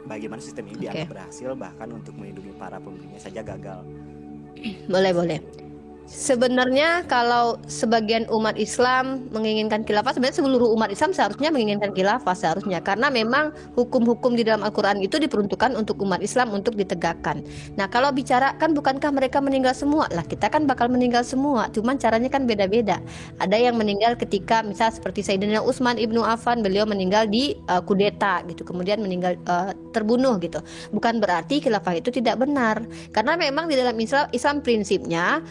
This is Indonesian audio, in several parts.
bagaimana sistem ini Oke. dianggap berhasil, bahkan untuk melindungi para pemimpinnya saja gagal. Boleh. Sebenarnya kalau sebagian umat Islam menginginkan khilafah, sebenarnya seluruh umat Islam seharusnya menginginkan khilafah seharusnya, karena memang hukum-hukum di dalam Al-Quran itu diperuntukkan untuk umat Islam untuk ditegakkan. Nah, kalau bicara kan bukankah mereka meninggal semua? Lah, kita kan bakal meninggal semua, cuman caranya kan beda-beda. Ada yang meninggal ketika misal seperti Sayyidina Utsman ibnu Affan, beliau meninggal di kudeta gitu, kemudian meninggal terbunuh gitu. Bukan berarti khilafah itu tidak benar, karena memang di dalam Islam prinsipnya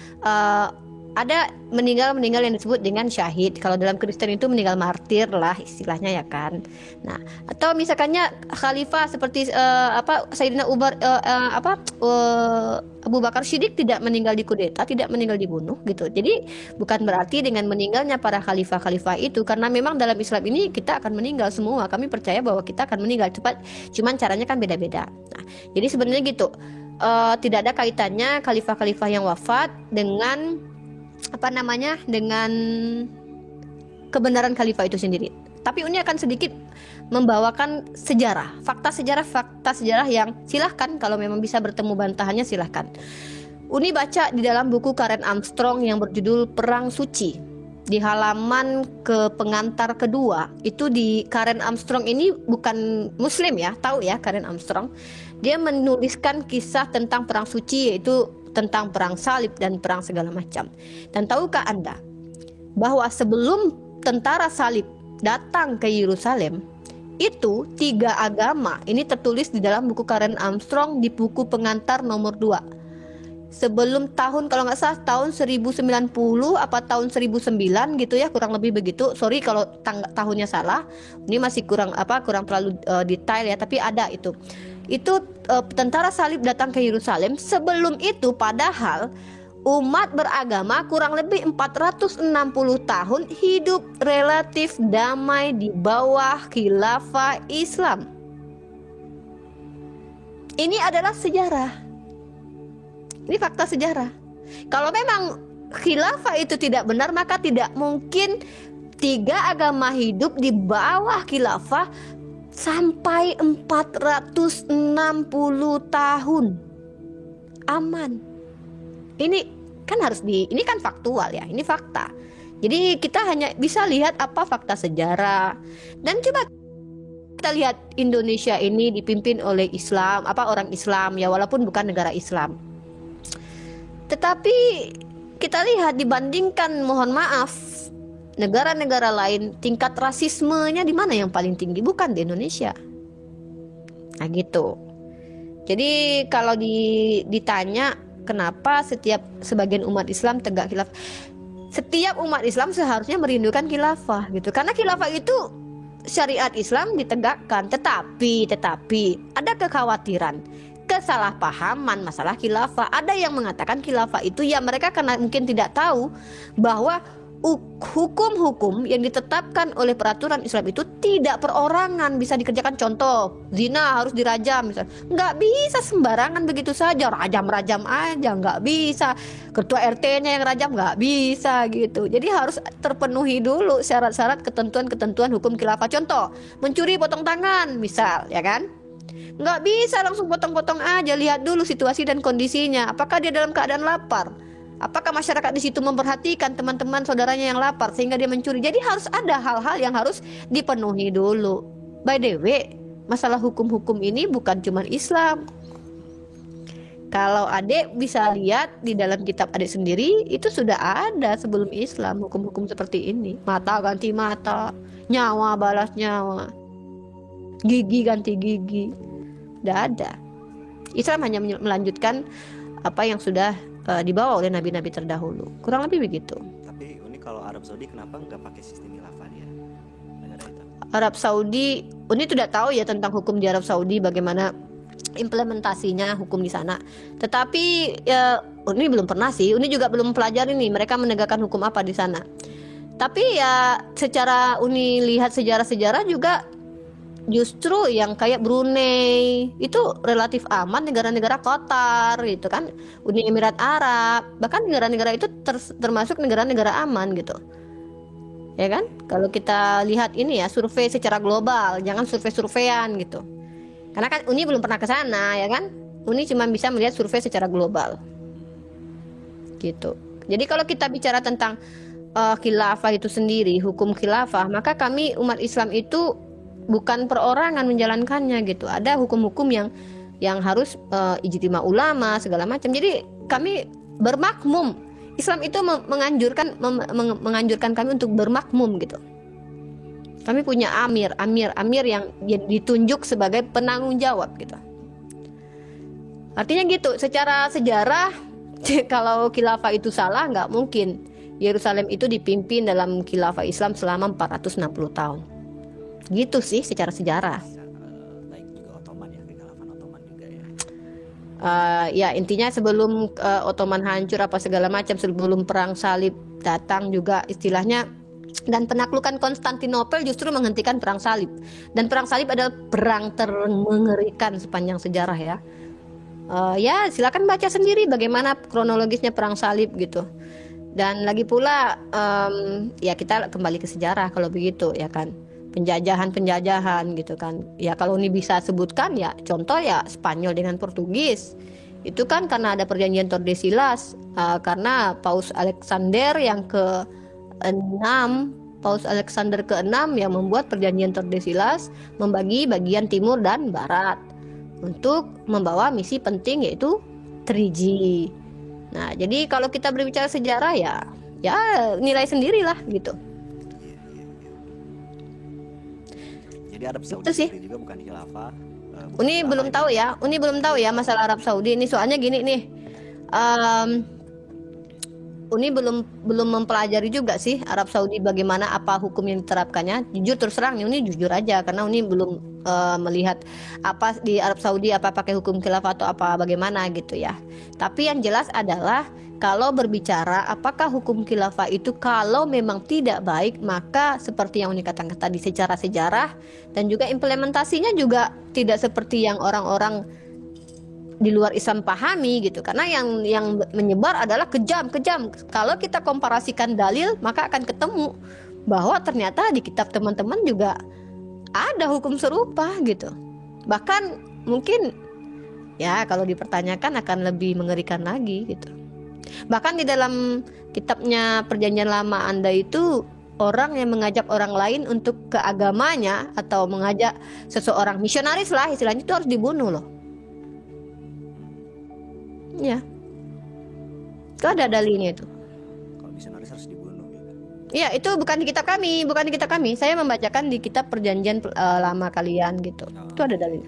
ada meninggal yang disebut dengan syahid. Kalau dalam Kristen itu meninggal martir lah istilahnya ya kan. Nah, atau misalkannya khalifah seperti Sayyidina Abu Bakar Siddiq tidak meninggal di kudeta, tidak meninggal dibunuh gitu. Jadi bukan berarti dengan meninggalnya para khalifah-khalifah itu, karena memang dalam Islam ini kita akan meninggal semua. Kami percaya bahwa kita akan meninggal cepat, cuman caranya kan beda-beda. Nah, jadi sebenarnya gitu. Tidak ada kaitannya khalifah-khalifah yang wafat dengan dengan kebenaran khalifah itu sendiri. Tapi ini akan sedikit membawakan fakta sejarah yang silahkan kalau memang bisa bertemu bantahannya silahkan. Uni baca di dalam buku Karen Armstrong yang berjudul Perang Suci. Di halaman ke pengantar kedua itu, di Karen Armstrong ini bukan muslim ya, tahu ya Karen Armstrong. Dia menuliskan kisah tentang perang suci, yaitu tentang perang salib dan perang segala macam. Dan tahukah Anda bahwa sebelum tentara salib datang ke Yerusalem, itu 3 agama, ini tertulis di dalam buku Karen Armstrong di buku pengantar nomor 2. Sebelum tahun, kalau nggak salah tahun 1090 apa tahun 1009 gitu ya, kurang lebih begitu. Sorry kalau tahunnya salah. Ini masih kurang terlalu detail ya, tapi ada itu. Tentara salib datang ke Yerusalem. Sebelum itu padahal umat beragama kurang lebih 460 tahun hidup relatif damai di bawah khilafah Islam. Ini adalah sejarah. Ini fakta sejarah. Kalau memang khilafah itu tidak benar, maka tidak mungkin 3 agama hidup di bawah khilafah sampai 460 tahun aman. Ini kan faktual ya, ini fakta. Jadi kita hanya bisa lihat apa fakta sejarah. Dan coba kita lihat Indonesia ini dipimpin oleh orang Islam ya, walaupun bukan negara Islam. Tetapi kita lihat dibandingkan, mohon maaf, negara-negara lain, tingkat rasismenya di mana yang paling tinggi? Bukan di Indonesia. Nah gitu. Jadi kalau ditanya kenapa sebagian umat Islam tegak khilafah, setiap umat Islam seharusnya merindukan khilafah gitu. Karena khilafah itu syariat Islam ditegakkan, tetapi ada kekhawatiran, kesalahpahaman masalah khilafah. Ada yang mengatakan khilafah itu ya mereka karena mungkin tidak tahu bahwa hukum-hukum yang ditetapkan oleh peraturan Islam itu tidak perorangan, bisa dikerjakan. Contoh, zina harus dirajam misalnya. Nggak bisa sembarangan begitu saja, rajam-rajam aja, nggak bisa. Ketua RT-nya yang rajam, nggak bisa gitu. Jadi harus terpenuhi dulu syarat-syarat ketentuan-ketentuan hukum khilafah. Contoh, mencuri potong tangan misal, ya kan? Nggak bisa langsung potong-potong aja, lihat dulu situasi dan kondisinya. Apakah dia dalam keadaan lapar? Apakah masyarakat di situ memperhatikan teman-teman saudaranya yang lapar sehingga dia mencuri? Jadi harus ada hal-hal yang harus dipenuhi dulu. By the way, masalah hukum-hukum ini bukan cuma Islam. Kalau adik bisa lihat di dalam kitab adik sendiri, itu sudah ada sebelum Islam hukum-hukum seperti ini. Mata ganti mata, nyawa balas nyawa, gigi ganti gigi. Sudah ada. Islam hanya melanjutkan apa yang sudah dibawa oleh nabi-nabi terdahulu. Kurang lebih begitu. Tapi ini kalau Arab Saudi kenapa nggak pakai sistem khilafah dia? Negara itu. Arab Saudi, Uni tidak tahu ya tentang hukum di Arab Saudi, bagaimana implementasinya hukum di sana. Tetapi ya Uni belum pernah sih. Uni juga belum pelajari nih mereka menegakkan hukum apa di sana. Tapi ya secara Uni lihat sejarah-sejarah juga, justru yang kayak Brunei itu relatif aman, negara-negara Qatar gitu kan, Uni Emirat Arab, bahkan negara-negara itu termasuk negara-negara aman gitu. Ya kan? Kalau kita lihat ini ya, survei secara global, jangan survei-surveian gitu. Karena kan Uni belum pernah ke sana ya kan. Uni cuma bisa melihat survei secara global. Gitu. Jadi kalau kita bicara tentang khilafah itu sendiri, hukum khilafah, maka kami umat Islam itu bukan perorangan menjalankannya gitu. Ada hukum-hukum yang harus ijtima ulama segala macam. Jadi kami bermakmum. Islam itu menganjurkan kami untuk bermakmum gitu. Kami punya amir yang ditunjuk sebagai penanggung jawab gitu. Artinya gitu, secara sejarah kalau khilafah itu salah, nggak mungkin Yerusalem itu dipimpin dalam khilafah Islam selama 460 tahun. Gitu sih secara sejarah. Baik juga Ottoman ya, kekhilafan Ottoman juga ya. Ya intinya sebelum Ottoman hancur apa segala macam, sebelum perang salib datang juga istilahnya, dan penaklukan Konstantinopel justru menghentikan perang salib. Dan perang salib adalah perang termengerikan sepanjang sejarah ya. Ya silakan baca sendiri bagaimana kronologisnya perang salib gitu. Dan lagi pula ya kita kembali ke sejarah kalau begitu ya kan. Penjajahan gitu kan. Ya kalau ini bisa sebutkan ya contoh ya Spanyol dengan Portugis. Itu kan karena ada perjanjian Tordesillas, karena Paus Alexander yang Paus Alexander ke-6 yang membuat perjanjian Tordesillas membagi bagian timur dan barat untuk membawa misi penting yaitu Triji. Nah, jadi kalau kita berbicara sejarah ya nilai sendirilah gitu. Jadi Arab Saudi Itu sih. juga bukan khilafah. Uni belum tahu ya masalah Arab Saudi ini, soalnya gini nih. Uni belum mempelajari juga sih Arab Saudi bagaimana apa hukum yang diterapkannya. Jujur terus terang Uni jujur aja karena Uni belum melihat apa di Arab Saudi, apa pakai hukum khilafah atau apa bagaimana gitu ya. Tapi yang jelas adalah kalau berbicara apakah hukum khilafah itu kalau memang tidak baik, maka seperti yang Uni katakan tadi secara sejarah dan juga implementasinya juga tidak seperti yang orang-orang di luar Islam pahami gitu. Karena yang menyebar adalah kejam. Kalau kita komparasikan dalil, maka akan ketemu bahwa ternyata di kitab teman-teman juga ada hukum serupa gitu. Bahkan mungkin ya kalau dipertanyakan akan lebih mengerikan lagi gitu. Bahkan di dalam kitabnya Perjanjian Lama Anda itu, orang yang mengajak orang lain untuk ke agamanya atau mengajak seseorang misionaris lah istilahnya, itu harus dibunuh loh. Ya, itu ada dalilnya itu. Kalau misionaris harus dibunuh gitu. Iya, itu bukan di kitab kami. Saya membacakan di kitab Perjanjian Lama kalian gitu. Itu ada dalilnya.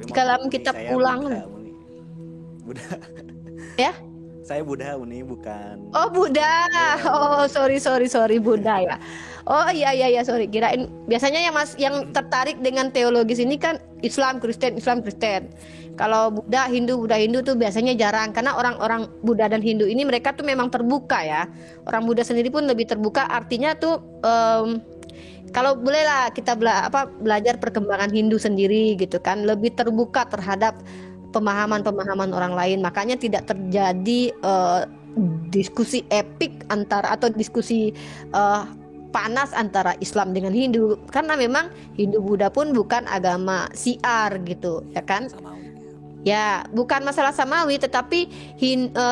Di dalam kitab Ulangan. Buddha. Ya? Saya Buddha, Uni bukan. Oh Buddha. Oh sorry Buddha ya. Oh iya sorry. Kirain biasanya yang tertarik dengan teologis ini kan Islam Kristen. Kalau Buddha Hindu tuh biasanya jarang, karena orang-orang Buddha dan Hindu ini mereka tuh memang terbuka ya. Orang Buddha sendiri pun lebih terbuka, artinya tuh kalau bolehlah kita belajar perkembangan Hindu sendiri gitu kan, lebih terbuka terhadap pemahaman orang lain. Makanya tidak terjadi diskusi epik atau diskusi panas antara Islam dengan Hindu, karena memang Hindu Buddha pun bukan agama syiar gitu ya kan. Ya, bukan masalah samawi, tetapi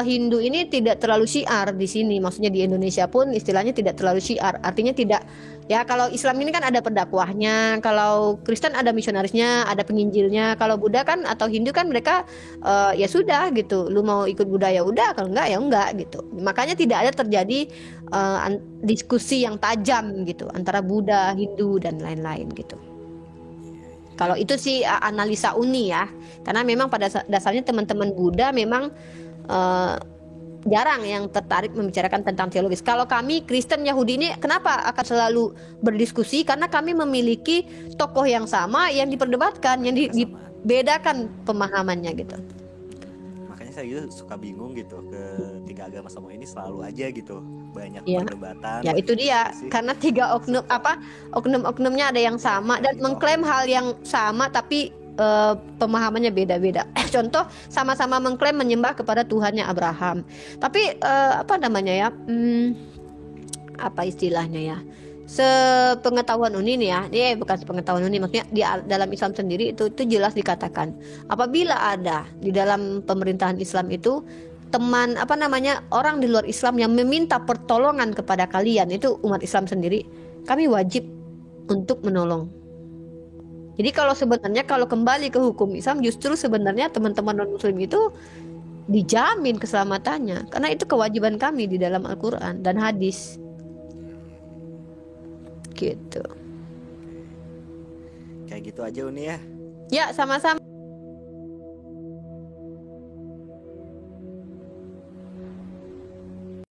Hindu ini tidak terlalu syiar di sini. Maksudnya di Indonesia pun istilahnya tidak terlalu syiar. Artinya tidak, ya kalau Islam ini kan ada pendakwahnya, kalau Kristen ada misionarisnya, ada penginjilnya. Kalau Buddha kan atau Hindu kan mereka ya sudah gitu. Lu mau ikut Buddha ya udah, kalau enggak ya enggak gitu. Makanya tidak ada terjadi diskusi yang tajam gitu antara Buddha, Hindu dan lain-lain gitu. Kalau itu sih analisa Uni ya, karena memang pada dasarnya teman-teman Buddha memang jarang yang tertarik membicarakan tentang teologis. Kalau kami Kristen Yahudi ini kenapa akan selalu berdiskusi? Karena kami memiliki tokoh yang sama yang diperdebatkan, yang dibedakan pemahamannya gitu. Makanya saya juga suka bingung gitu, ketiga agama sama ini selalu aja gitu banyak ya. perdebatan. Ya itu dia, karena tiga oknum-oknumnya ada yang sama dan mengklaim hal yang sama tapi pemahamannya beda-beda. Contoh, sama-sama mengklaim menyembah kepada Tuhannya Abraham, tapi apa istilahnya ya, sepengetahuan Uni nih ya, ini bukan sepengetahuan Uni, maksudnya di dalam Islam sendiri itu jelas dikatakan apabila ada di dalam pemerintahan Islam itu teman apa namanya orang di luar Islam yang meminta pertolongan kepada kalian, itu umat Islam sendiri, kami wajib untuk menolong. Jadi kalau sebenarnya kalau kembali ke hukum Islam, justru sebenarnya teman-teman non Muslim itu dijamin keselamatannya, karena itu kewajiban kami di dalam Al-Quran dan hadis. Gitu. Kayak gitu aja Uni ya. Ya, sama-sama.